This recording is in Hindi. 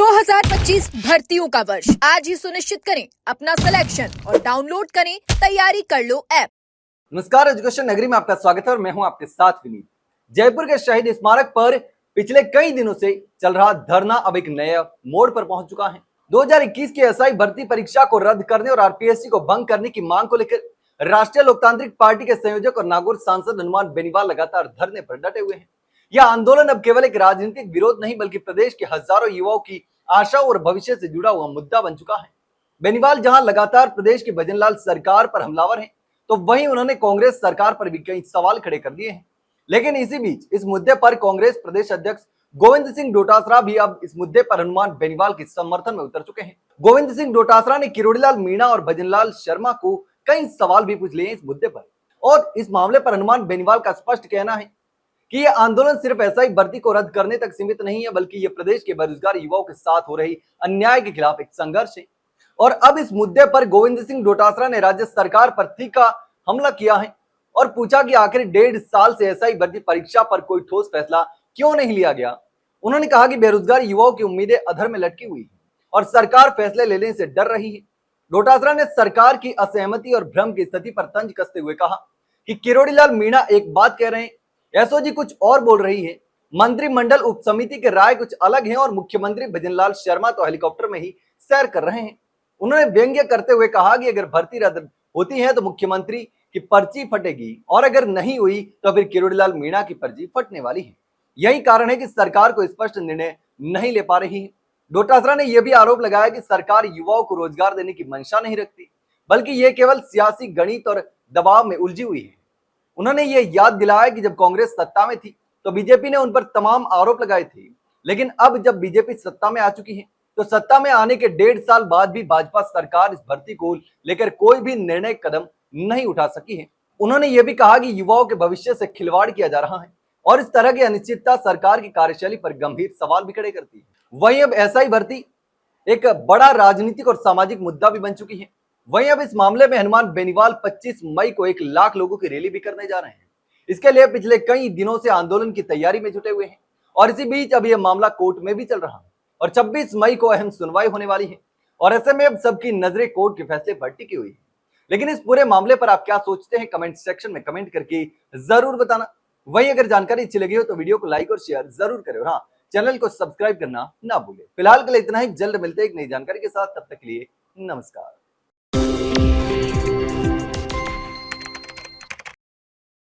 2025 भर्तियों का वर्ष आज ही सुनिश्चित करें अपना सिलेक्शन और डाउनलोड करें तैयारी कर लो ऐप। नमस्कार, एजुकेशन नगरी में आपका स्वागत है और मैं हूं आपके साथ विनीत। जयपुर के शहीद स्मारक पर पिछले कई दिनों से चल रहा धरना अब एक नए मोड़ पर पहुंच चुका है। 2021 की एसआई भर्ती परीक्षा को रद्द करने और आरपीएससी को भंग करने की मांग को लेकर राष्ट्रीय लोकतांत्रिक पार्टी के संयोजक और नागौर सांसद हनुमान बेनीवाल लगातार धरने पर डटे हुए हैं। यह आंदोलन अब केवल एक राजनीतिक विरोध नहीं बल्कि प्रदेश के हजारों युवाओं की आशाओं और भविष्य से जुड़ा हुआ मुद्दा बन चुका है। बेनीवाल जहां लगातार प्रदेश की भजनलाल सरकार पर हमलावर हैं, तो वहीं उन्होंने कांग्रेस सरकार पर भी कई सवाल खड़े कर दिए हैं। लेकिन इसी बीच इस मुद्दे पर कांग्रेस प्रदेश अध्यक्ष गोविंद सिंह डोटासरा भी अब इस मुद्दे पर हनुमान बेनीवाल के समर्थन में उतर चुके हैं। गोविंद सिंह डोटासरा ने किरोड़ीलाल मीणा और भजनलाल शर्मा को कई सवाल भी पूछ लिए इस मुद्दे पर, और इस मामले पर हनुमान बेनीवाल का स्पष्ट कहना है कि यह आंदोलन सिर्फ एसआई भर्ती को रद्द करने तक सीमित नहीं है, बल्कि यह प्रदेश के बेरोजगार युवाओं के साथ हो रही अन्याय के खिलाफ एक संघर्ष है। और अब इस मुद्दे पर गोविंद सिंह डोटासरा ने राज्य सरकार पर तीखा हमला किया है और पूछा कि आखिर 1.5 साल से एसआई भर्ती परीक्षा पर कोई ठोस फैसला क्यों नहीं लिया गया। उन्होंने कहा कि बेरोजगार युवाओं की उम्मीदें अधर में लटकी हुई है और सरकार फैसले लेने से डर रही है। डोटासरा ने सरकार की असहमति और भ्रम की स्थिति पर तंज कसते हुए कहा कि किरोड़ीलाल मीणा एक बात कह रहे हैं, एसओजी कुछ और बोल रही है, मंत्रिमंडल उप समिति के राय कुछ अलग है और मुख्यमंत्री भजनलाल शर्मा तो हेलीकॉप्टर में ही सैर कर रहे हैं। उन्होंने व्यंग्य करते हुए कहा कि अगर भर्ती रद्द होती है तो मुख्यमंत्री की पर्ची फटेगी और अगर नहीं हुई तो फिर किरोड़ीलाल मीणा की पर्ची फटने वाली है। यही कारण है कि सरकार को स्पष्ट निर्णय नहीं ले पा रही है। डोटासरा ने यह भी आरोप लगाया कि सरकार युवाओं को रोजगार देने की मंशा नहीं रखती, बल्कि यह केवल सियासी गणित और दबाव में उलझी हुई है। उन्होंने ये याद दिलाया कि जब कांग्रेस सत्ता में थी तो बीजेपी ने उन पर तमाम आरोप लगाए थे, लेकिन अब जब बीजेपी सत्ता में आ चुकी है तो सत्ता में आने के 1.5 साल बाद भी भाजपा सरकार इस भर्ती को लेकर कोई भी निर्णय कदम नहीं उठा सकी है। उन्होंने ये भी कहा कि युवाओं के भविष्य से खिलवाड़ किया जा रहा है और इस तरह की अनिश्चितता सरकार की कार्यशैली पर गंभीर सवाल भी खड़े करती है। वहीं अब एसआई भर्ती एक बड़ा राजनीतिक और सामाजिक मुद्दा भी बन चुकी है। वहीं अब इस मामले में हनुमान बेनीवाल 25 मई को 1 लाख लोगों की रैली भी करने जा रहे हैं। इसके लिए पिछले कई दिनों से आंदोलन की तैयारी में जुटे हुए हैं और इसी बीच अब यह मामला कोर्ट में भी चल रहा है और 26 मई को अहम सुनवाई होने वाली है और ऐसे में अब सबकी नजरें कोर्ट के फैसले पर टिकी हुई है। लेकिन इस पूरे मामले पर आप क्या सोचते हैं, कमेंट सेक्शन में कमेंट करके जरूर बताना। वहीं अगर जानकारी अच्छी लगी हो तो वीडियो को लाइक और शेयर जरूर करें और हाँ, चैनल को सब्सक्राइब करना ना भूलें। फिलहाल के लिए इतना ही, जल्द मिलते हैं एक नई जानकारी के साथ, तब तक के लिए नमस्कार।